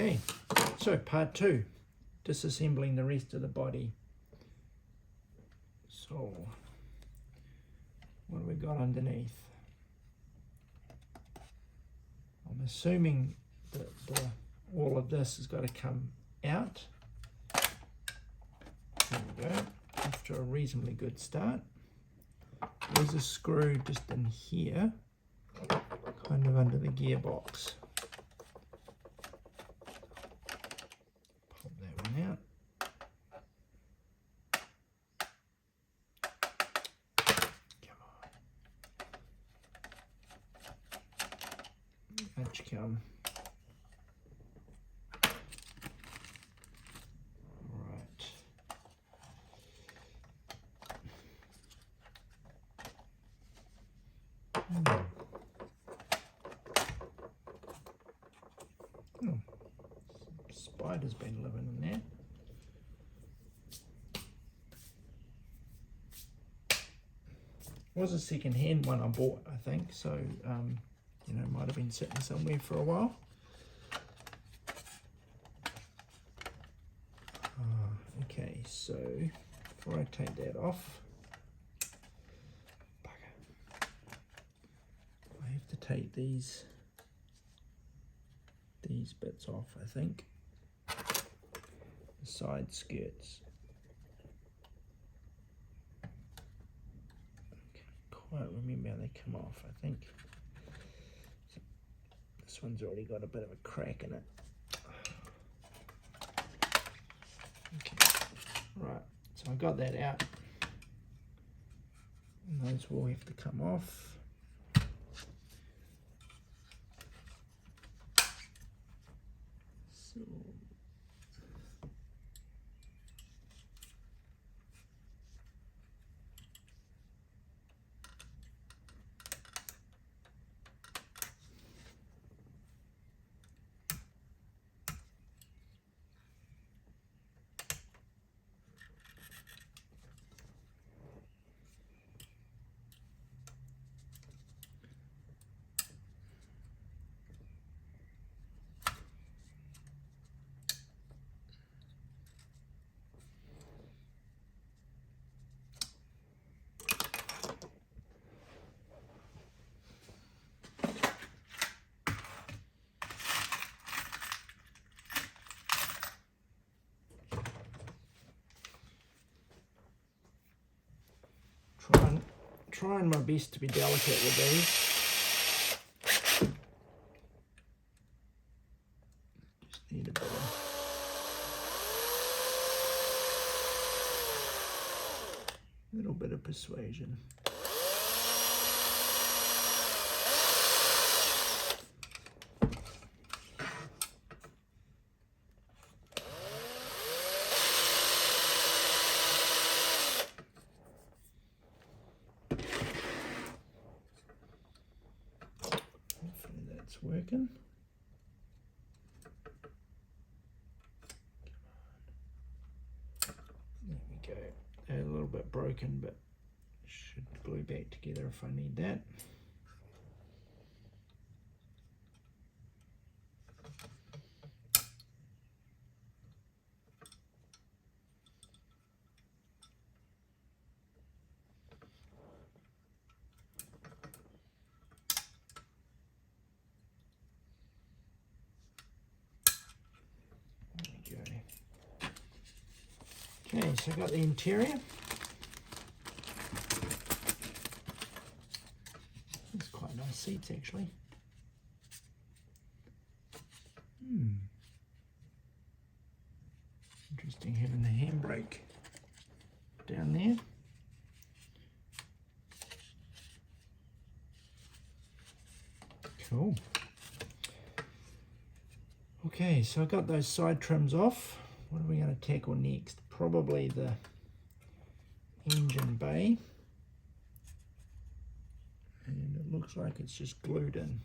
Okay, so part 2, disassembling the rest of the body. So, what have we got underneath? I'm assuming that all of this has got to come out. There we go, after a reasonably good start. There's a screw just in here, kind of under the gearbox. Pop that one out. Come on. Out you come. Right. Oh, spider's been living in there. It was a second-hand one I bought, I think, so you know, might have been sitting somewhere for a while. Okay, so before I take that off, I have to take these bits off, I think, the side skirts. Can't quite remember how they come off. I think this one's already got a bit of a crack in it. Okay, right, so I got that out, and those will have to come off. So trying my best to be delicate with these. Just need a little bit of persuasion. Working. There we go. They're a little bit broken, but should glue back together if I need that. Okay, so I got the interior. It's quite nice seats actually. Interesting having the handbrake down there. Cool. Okay, so I got those side trims off. What are we going to tackle next? Probably the engine bay. And it looks like it's just glued in.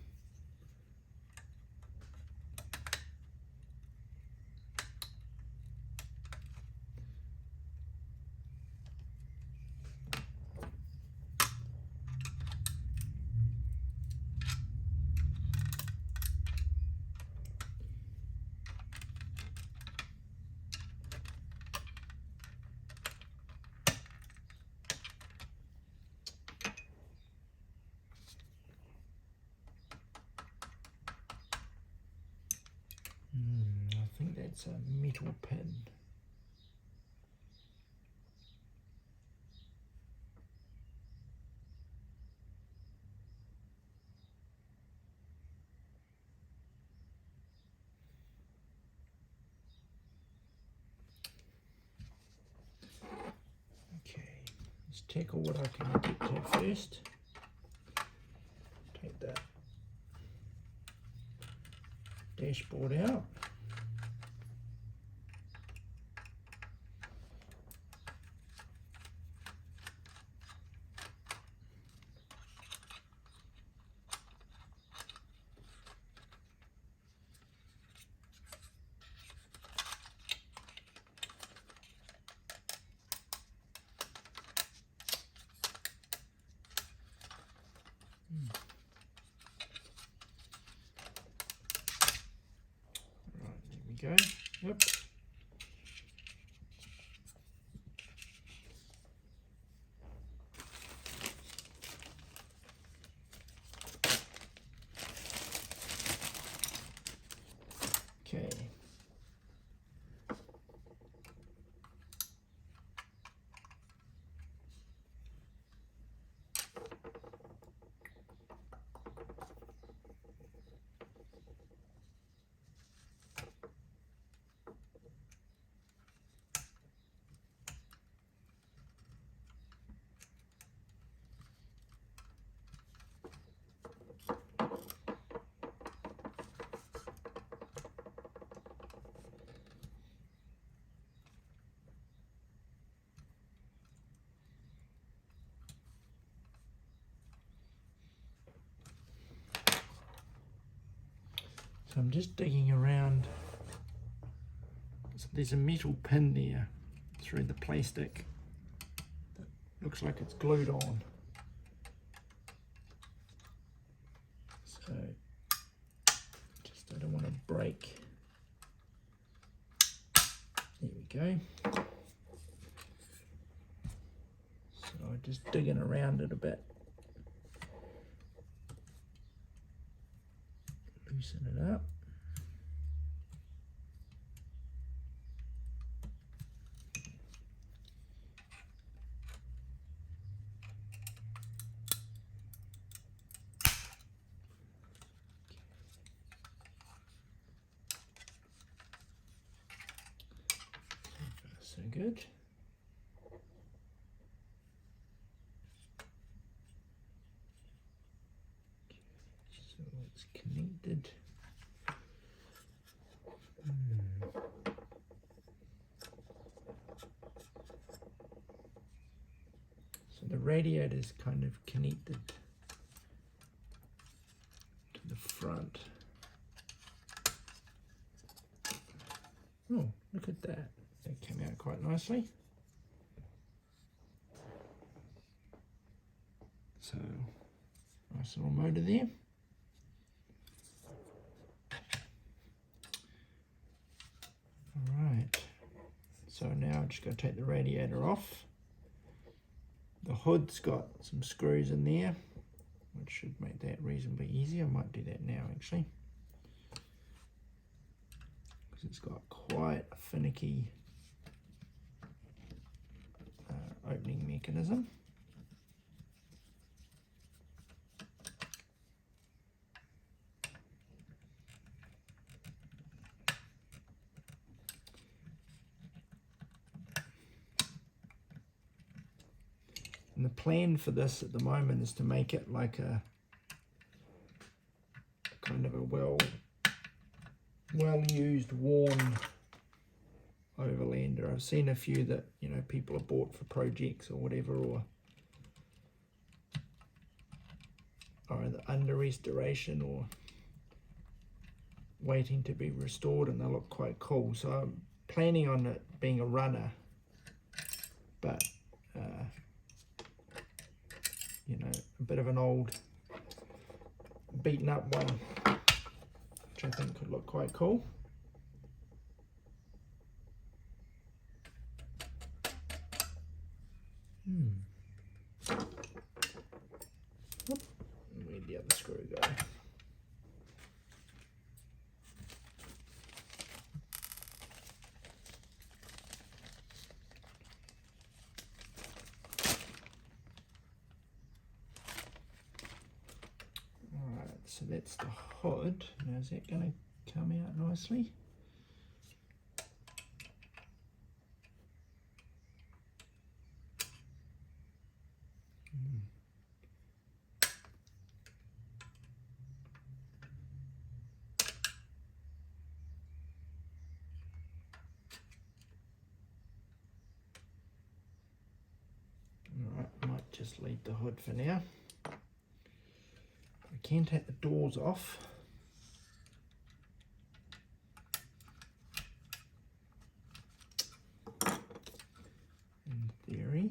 that's a metal pin. Okay, let's tackle what I can get to first. Take that dashboard out. Right, there we go. Yep. Okay. So I'm just digging around. So there's a metal pin there through the plastic that looks like it's glued on. So just I don't want to break. There we go. So I'm just digging around it a bit. Loosen it up. So good. So it's connected. So the radiator is kind of connected to the front. Oh, look at that. That came out quite nicely. So, nice little motor there. Alright, so now I'm just going to take the radiator off. The hood's got some screws in there, which should make that reasonably easy. I might do that now actually, because it's got quite a finicky opening mechanism. And the plan for this at the moment is to make it like a kind of a well used, worn Overlander. I've seen a few that, you know, people have bought for projects or whatever, or either under restoration or waiting to be restored, and they look quite cool. So I'm planning on it being a runner, but you know, a bit of an old beaten up one, which I think could look quite cool. Where'd the other screw go? so that's the hood. Now is that going to come out nicely? Alright, might just leave the hood for now. I can take the doors off. In theory.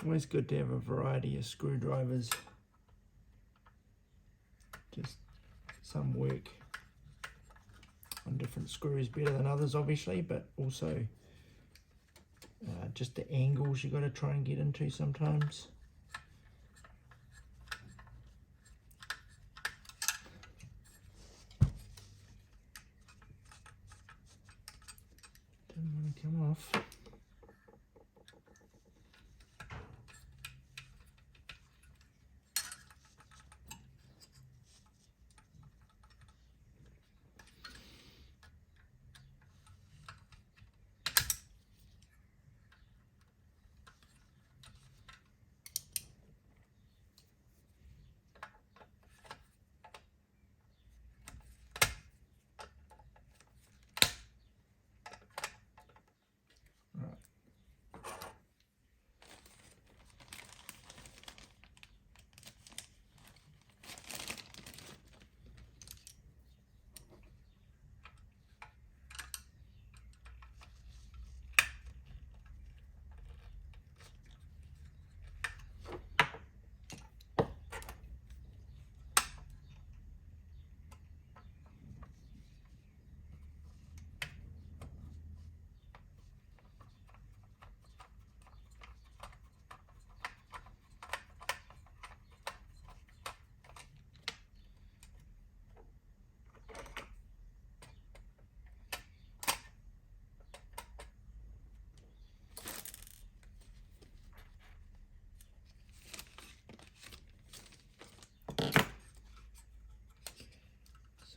Always good to have a variety of screwdrivers. Just some work on different screws better than others, obviously, but also just the angles you got to try and get into sometimes. Didn't want to come off.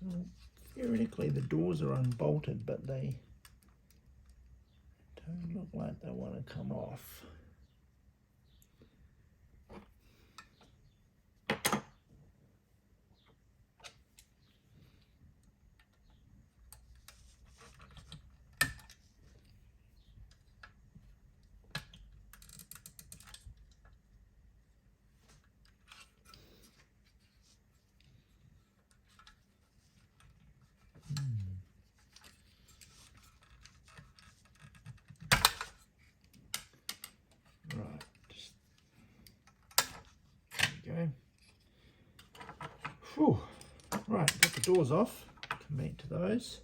So theoretically the doors are unbolted, but they don't look like they want to come off. Whew. Right, got the doors off. Come back to those.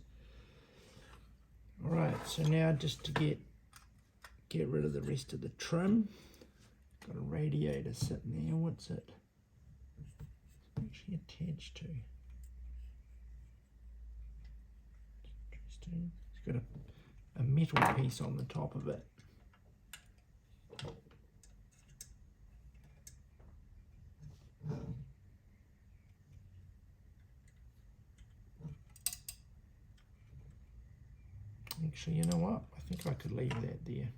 Alright, so now just to get rid of the rest of the trim, got a radiator sitting there. What's it actually attached to? Interesting. It's got a metal piece on the top of it. Actually, you know what? I think I could leave that there.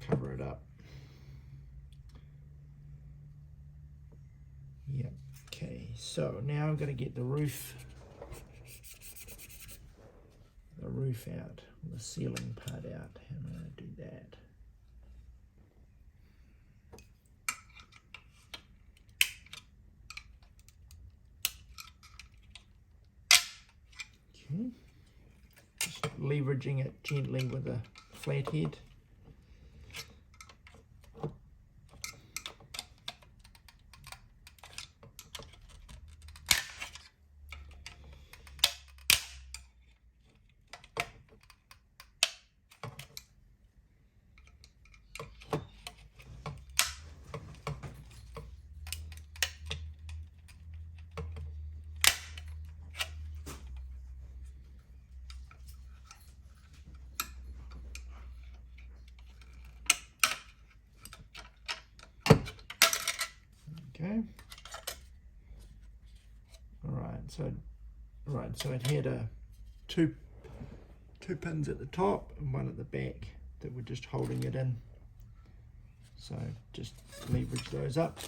Cover it up. Yep. Okay, so now I'm going to get the roof out, the ceiling part out. How am I going to do that? Okay. Just leveraging it gently with a flathead. go. Right, so it had two pins at the top and one at the back that were just holding it in. So just leverage those up.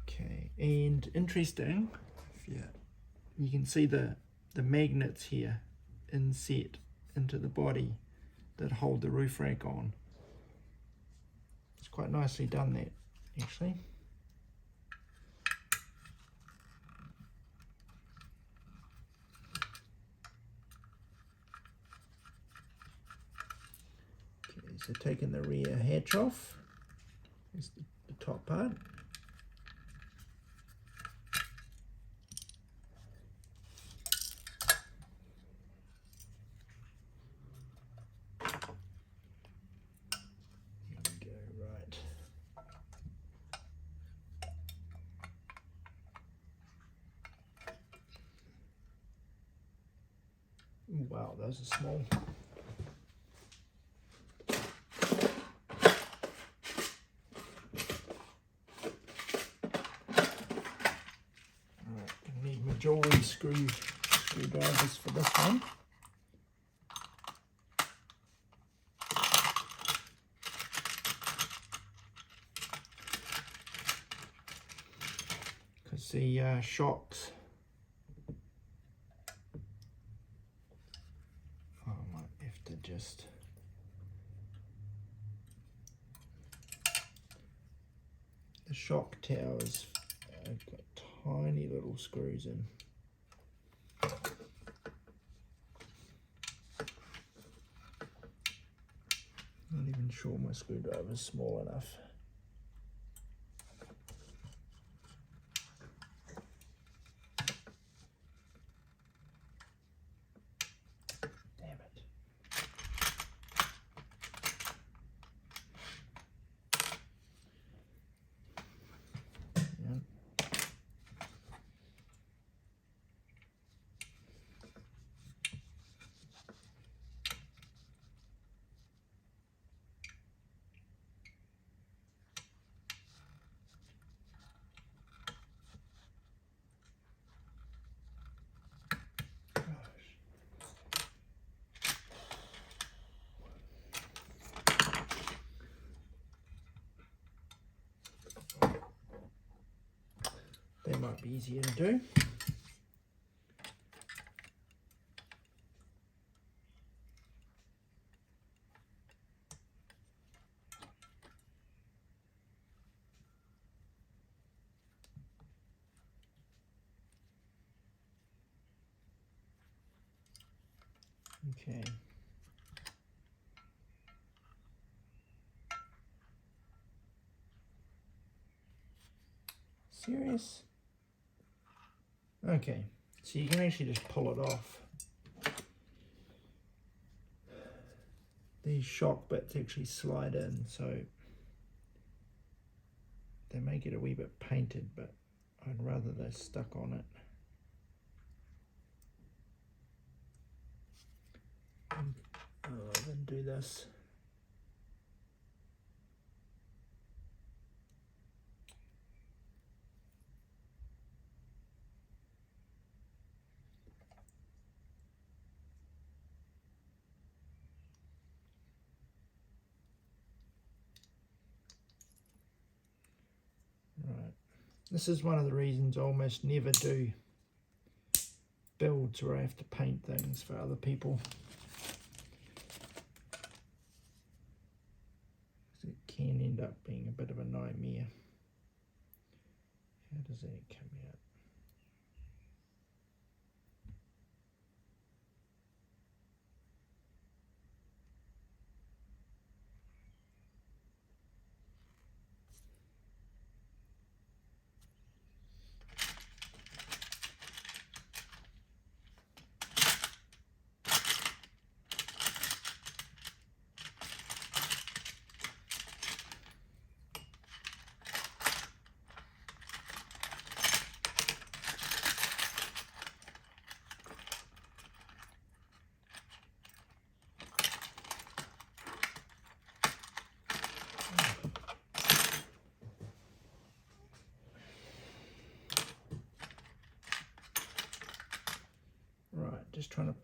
Okay, and interesting, you can see the magnets here inset into the body that hold the roof rack on. It's quite nicely done, that actually. Okay, so taking the rear hatch off, here's the top part. Wow, those are small. Alright, I need my jewelry screwdrivers for this one. Because the shocks, I might have to just the shock towers have got tiny little screws in. Not even sure my screwdriver is small enough. Damn it. That might be easier to do. Okay. Serious? Okay, so you can actually just pull it off. These shock bits actually slide in, so they may get a wee bit painted, but I'd rather they're stuck on it. Than do this. Right. This is one of the reasons I almost never do builds where I have to paint things for other people. It can end up being a bit of a nightmare. How does that come out?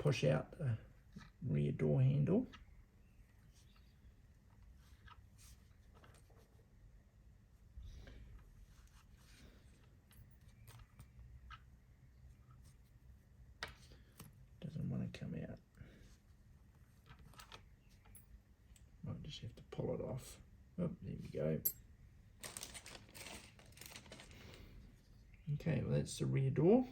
push out the rear door handle. Doesn't want to come out. Might just have to pull it off. Oh, there we go. Okay, well that's the rear door.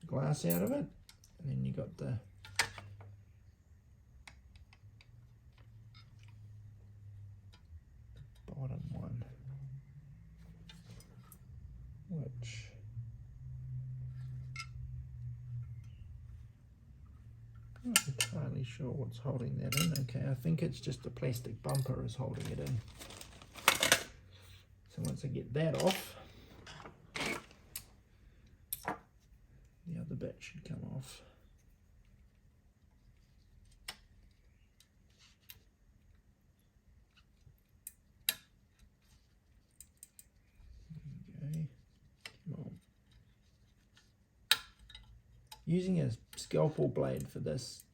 Glass out of it, and then you got the bottom one, which I'm not entirely sure what's holding that in. Okay, I think it's just the plastic bumper is holding it in. So once I get that off, the other bit should come off. Okay, come on. Using a scalpel blade for this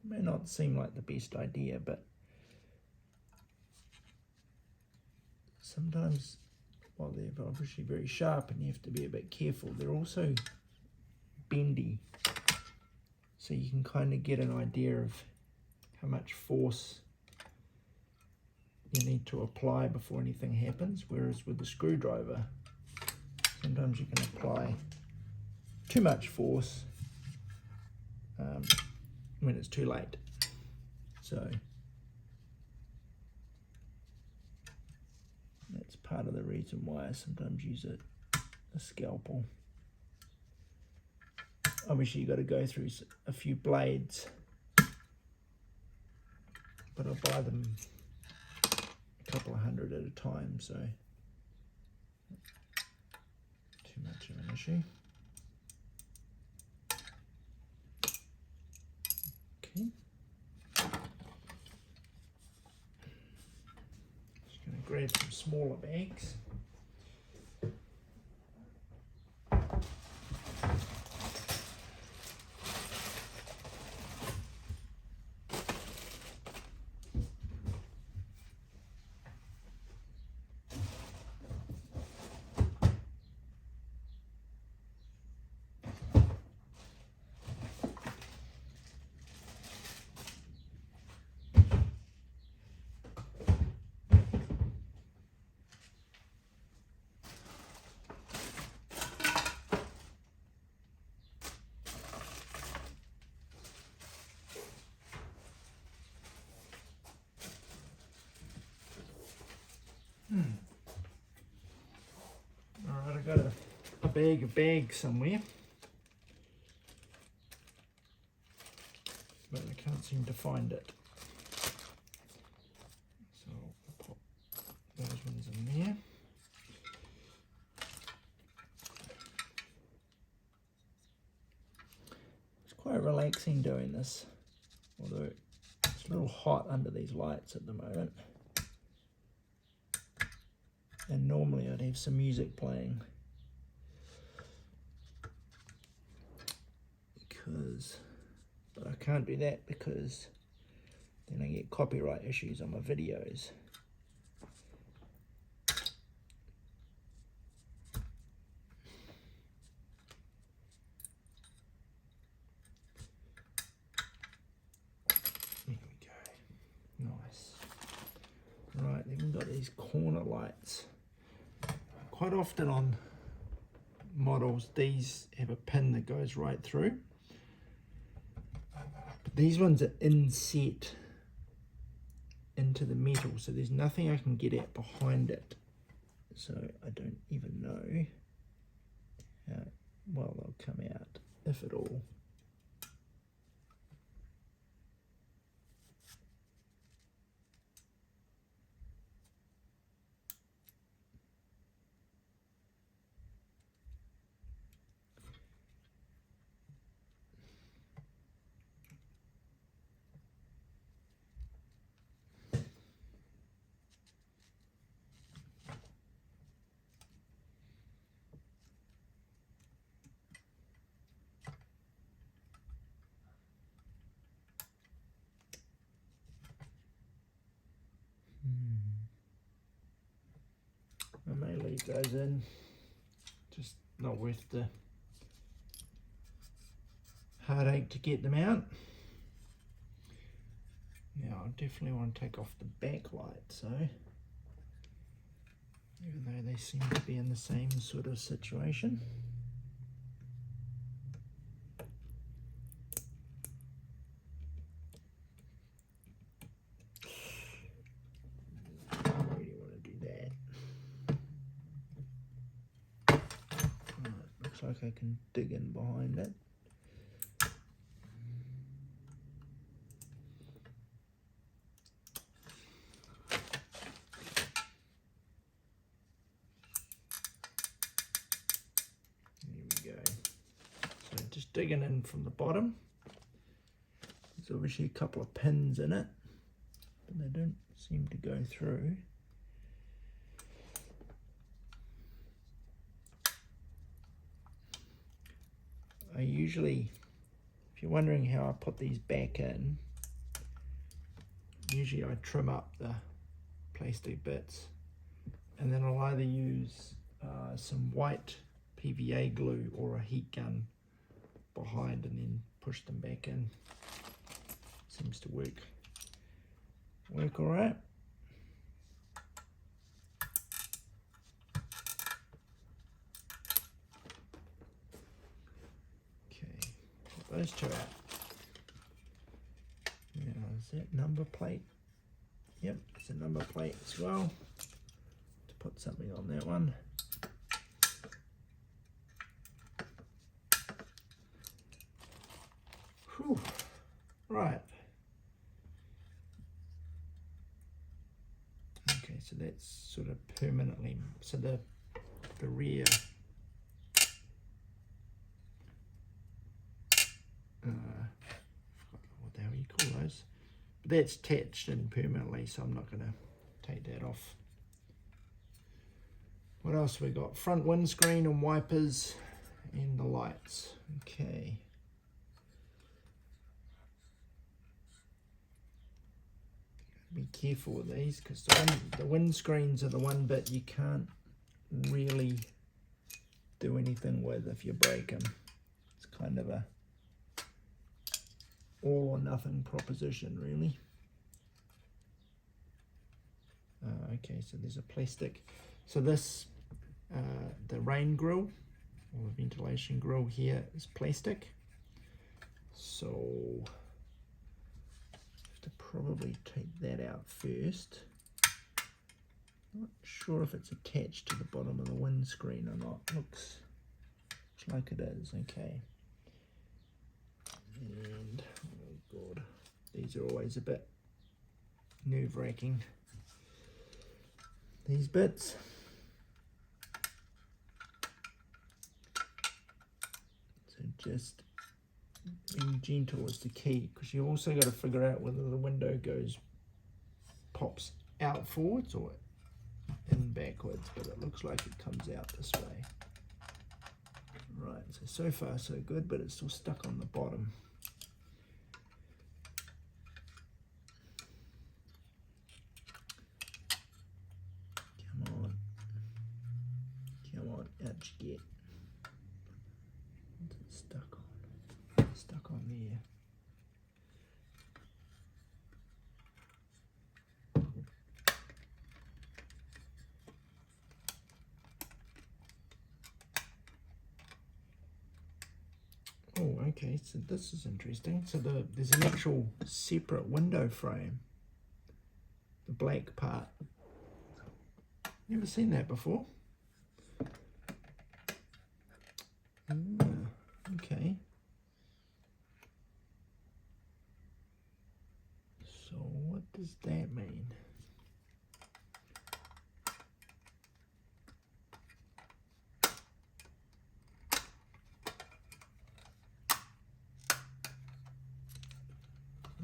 may not seem like the best idea, but sometimes, while they're obviously very sharp and you have to be a bit careful, they're also bendy, so you can kind of get an idea of how much force you need to apply before anything happens, whereas with the screwdriver sometimes you can apply too much force when it's too late. So that's part of the reason why I sometimes use a scalpel. Obviously you've got to go through a few blades, but I buy them a couple of hundred at a time, so too much of an issue. Okay. Just going to grab some smaller bags. Alright, I got a bag of bags somewhere, but I can't seem to find it. So I'll pop those ones in there. It's quite relaxing doing this, although it's a little hot under these lights at the moment. And normally I'd have some music playing, but I can't do that because then I get copyright issues on my videos. There we go. Nice. Right, then we've got these corner lights. Quite often on models, these have a pin that goes right through. But these ones are inset into the metal, so there's nothing I can get at behind it. So I don't even know how well they'll come out, if at all. leave those in. Just not worth the heartache to get them out. Now I definitely want to take off the backlight, so even though they seem to be in the same sort of situation. I really want to do that. Right, looks like I can dig in behind it. Just digging in from the bottom. There's obviously a couple of pins in it, but they don't seem to go through. I usually, if you're wondering how I put these back in, usually I trim up the plastic bits and then I'll either use some white PVA glue or a heat gun behind and then push them back in. Seems to work all right. Okay, put those two out. Now, is that number plate? Yep, it's a number plate as well. To put something on that one. Whew. Right. Okay, so that's sort of permanently, so the rear what the hell you call those? But that's attached in permanently, so I'm not going to take that off. What else we got? Front windscreen and wipers and the lights. Okay. Be careful with these because the windscreens are the one bit you can't really do anything with if you break them. It's kind of a all or nothing proposition, really. Okay, so there's a plastic. So this, the rain grill or the ventilation grill here is plastic. So probably take that out first. Not sure if it's attached to the bottom of the windscreen or not. Looks like it is. Okay. And oh god, these are always a bit nerve-wracking. These bits. So just being gentle is the key, because you also got to figure out whether the window pops out forwards or in backwards, but it looks like it comes out this way. Right, so far so good, but it's still stuck on the bottom. Come on, out you get. What's it stuck on there. Oh, okay, so this is interesting. So there's an actual separate window frame, the black part. Never seen that before. Okay. So what does that mean?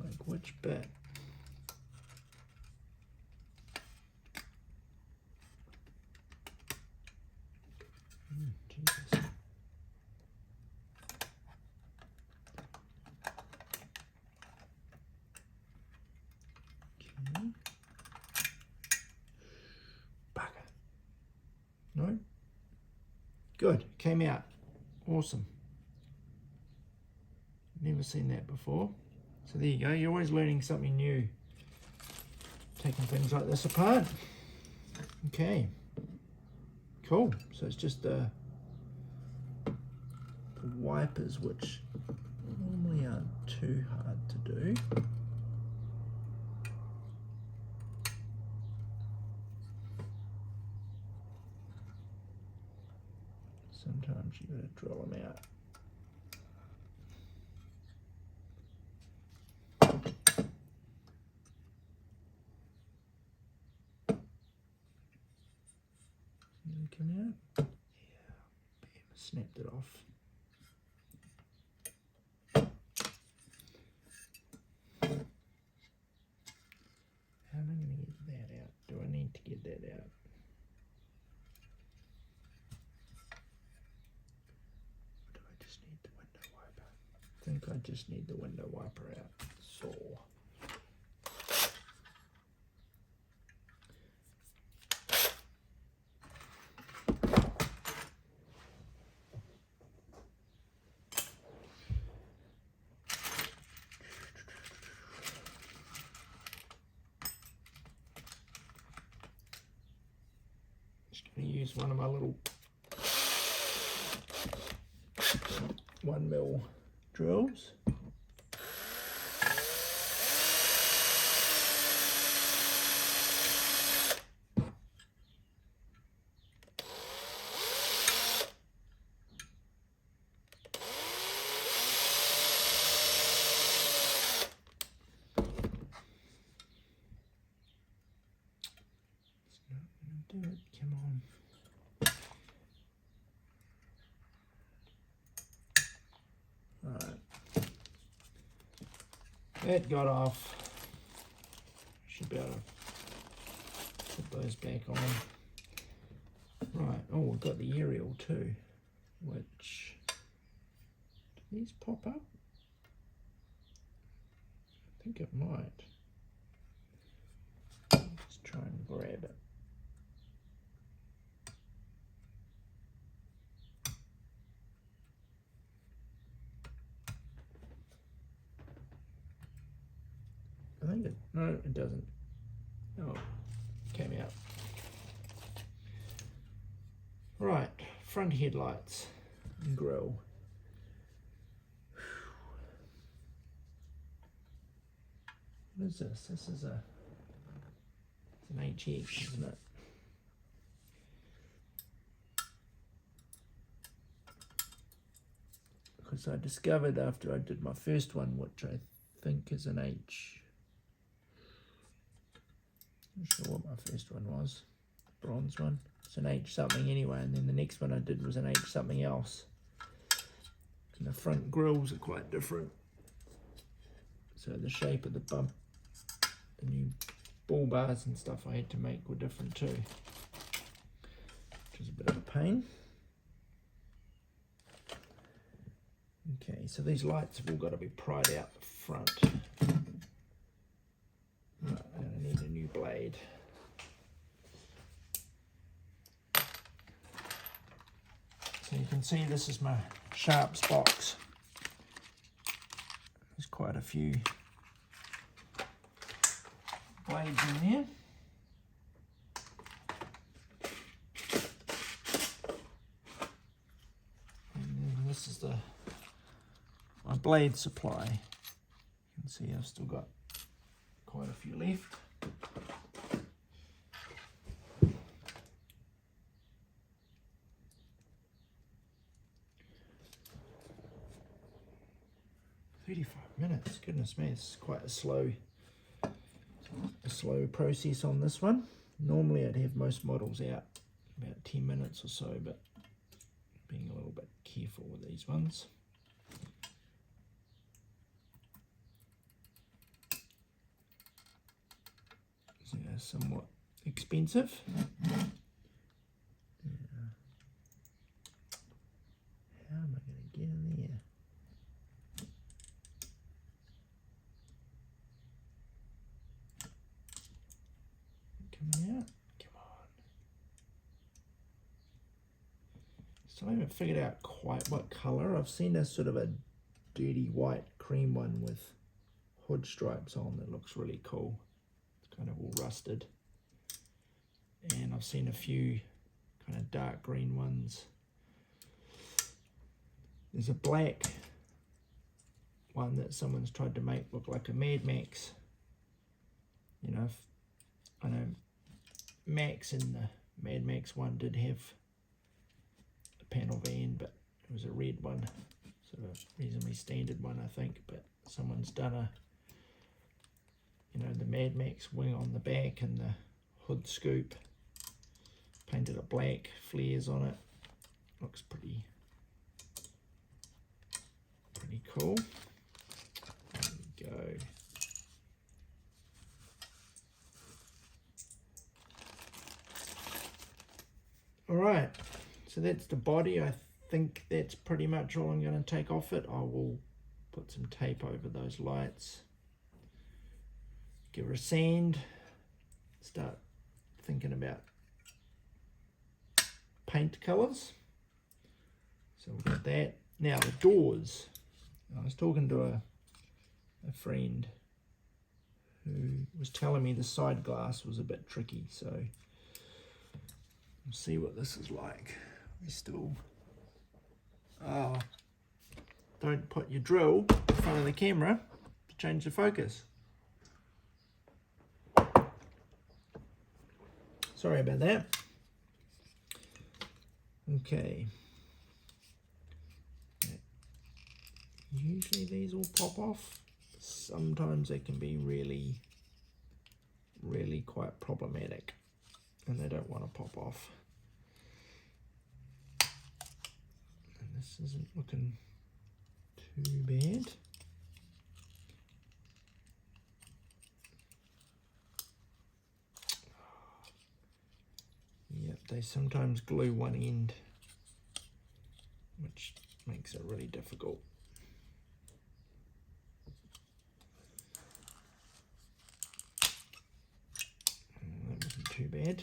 Like which bit? Jesus. Okay. Bugger. No? Good, came out. Awesome. Never seen that before. So there you go, you're always learning something new, taking things like this apart. Okay, cool. So it's just the wipers, which normally aren't too hard to do. Sometimes you gotta drill them out. Come out? Yeah, bam, snapped it off. How am I going to get that out? Do I need to get that out? Or do I just need the window wiper? I think I just need the window wiper out. So. Just going to use one of my little 1mm drills. Do it, come on. Alright. That got off. Should be able to put those back on. Right, oh, we've got the aerial too, which, do these pop up? I think it might. Let's try and grab it. I think it, no, it doesn't. Oh, came out. Right, front headlights and grille. What is this? This is it's an HX, isn't it? Because I discovered after I did my first one, which I think is an H. Not sure what my first one was. Bronze one. It's an H something anyway, and then the next one I did was an H something else. And the front grills are quite different. So the shape of the bump, the new ball bars and stuff I had to make were different too, which is a bit of a pain. Okay, so these lights have all got to be pried out the front. Right, and I need a new blade. So you can see this is my Sharps box. There's quite a few blades in there. And then this is my blade supply. You can see I've still got quite a few left. Minutes, goodness me, it's quite a slow process on this one. Normally I'd have most models out about 10 minutes or so, but being a little bit careful with these ones. So they're somewhat expensive. Yeah. How am I going to get in there? Coming out, come on. So I haven't figured out quite what colour. I've seen a sort of a dirty white cream one with hood stripes on that looks really cool. It's kind of all rusted. And I've seen a few kind of dark green ones. There's a black one that someone's tried to make look like a Mad Max. You know, I know Max in the Mad Max one did have a panel van, but it was a red one, sort of reasonably standard one, I think. But someone's done a, you know, the Mad Max wing on the back and the hood scoop, painted it black, flares on it. Looks pretty cool. There we go. Alright, so that's the body. I think that's pretty much all I'm going to take off it. I will put some tape over those lights, give her a sand, start thinking about paint colours. So we've got that. Now the doors. I was talking to a friend who was telling me the side glass was a bit tricky, so we'll see what this is like. We still, don't put your drill in front of the camera to change the focus. Sorry about that. Okay. Usually these will pop off. Sometimes they can be really quite problematic and they don't want to pop off. And this isn't looking too bad. Yep, they sometimes glue one end, which makes it really difficult. That wasn't too bad.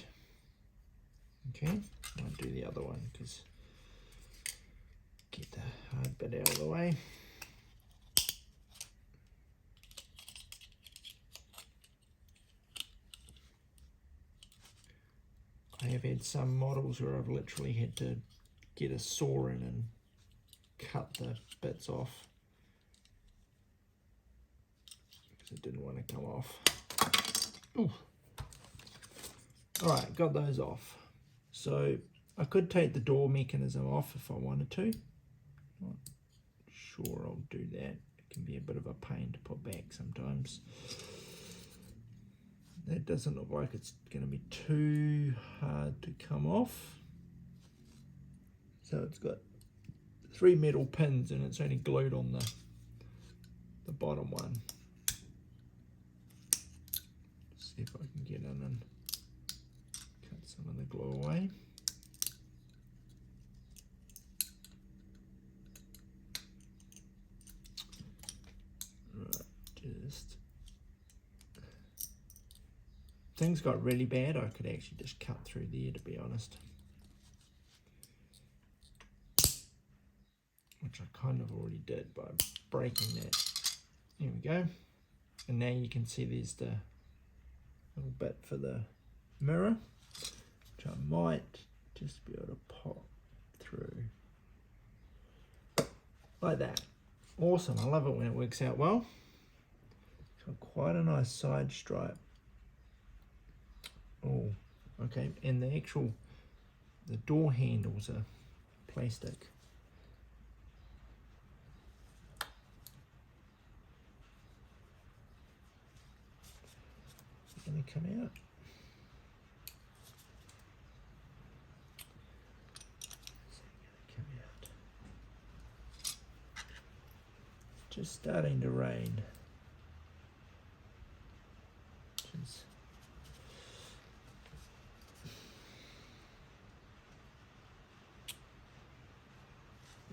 Okay, I'll do the other one because get the hard bit out of the way. I have had some models where I've literally had to get a saw in and cut the bits off because it didn't want to come off. Ooh. Alright, got those off. So I could take the door mechanism off if I wanted to. Not sure I'll do that. It can be a bit of a pain to put back sometimes. That doesn't look like it's going to be too hard to come off. So it's got 3 metal pins and it's only glued on the bottom one. See if I can get in and cut some of the glue away. Right, just... Things got really bad, I could actually just cut through there, to be honest. Which I kind of already did by breaking that. There we go. And now you can see there's the little bit for the mirror, which I might just be able to pop through. Like that. Awesome, I love it when it works out well. It's got quite a nice side stripe. Oh, okay, and the door handles are plastic. Is it going to come out? Is it going to come out? It's just starting to rain.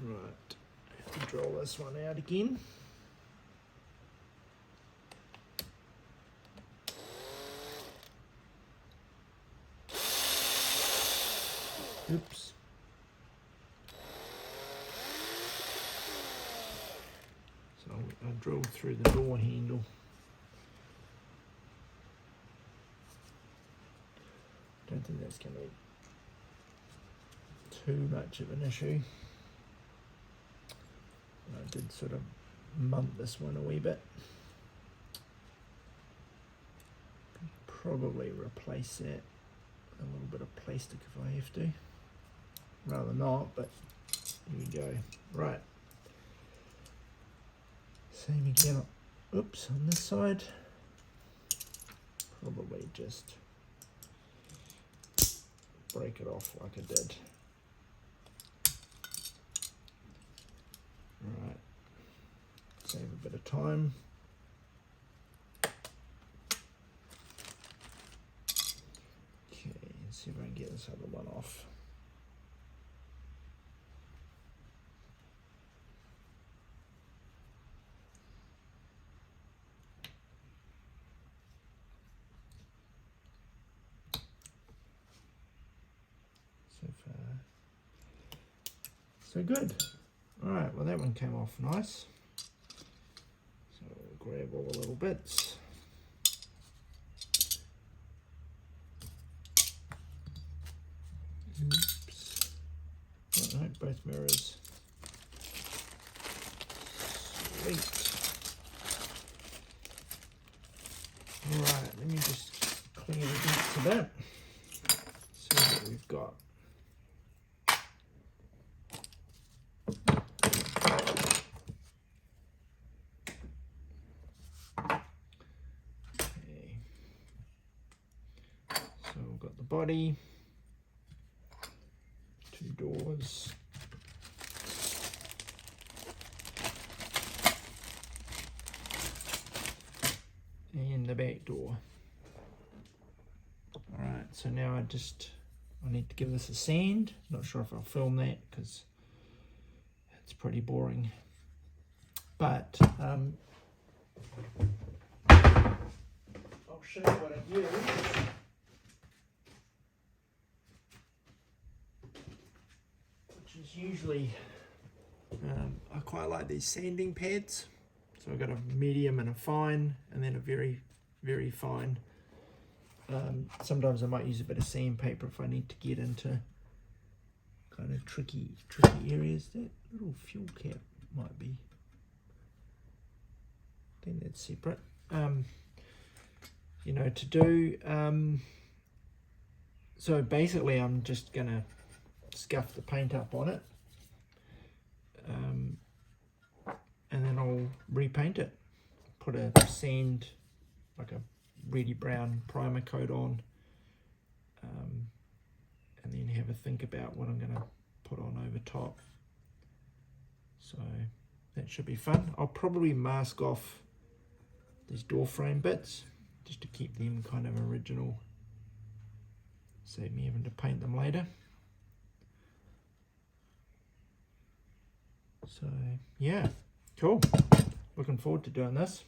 Right, I have to draw this one out again. Oops. I drilled through the door handle. Don't think that's going to be too much of an issue. I did sort of mump this one a wee bit. Probably replace that a little bit of plastic if I have to. Rather not, but here we go. Right. Same again. Oops, on this side. Probably just break it off like I did. Right. Save a bit of time. Okay, let's see if I can get this other one off. So far, so good. Alright, well that one came off nice. So we'll grab all the little bits. Oops. Oh, no, both mirrors. Sweet. Alright, let me just clear the dents a bit. See what we've got. Okay. So we've got the body, two doors. And the back door. Alright, so now I need to give this a sand. Not sure if I'll film that because it's pretty boring. But I'll show you what I use. Which is usually, I quite like these sanding pads. So I've got a medium and a fine, and then a very, very fine. Sometimes I might use a bit of sandpaper if I need to get into kind of tricky areas. That little fuel cap might be. I think that's separate. You know, to do. So basically, I'm just gonna scuff the paint up on it. And then I'll repaint it. Put a sand, like a reddy brown primer coat on, and then have a think about what I'm going to put on over top. So that should be fun. I'll probably mask off these door frame bits just to keep them kind of original. Save me having to paint them later. So yeah. Cool. Looking forward to doing this.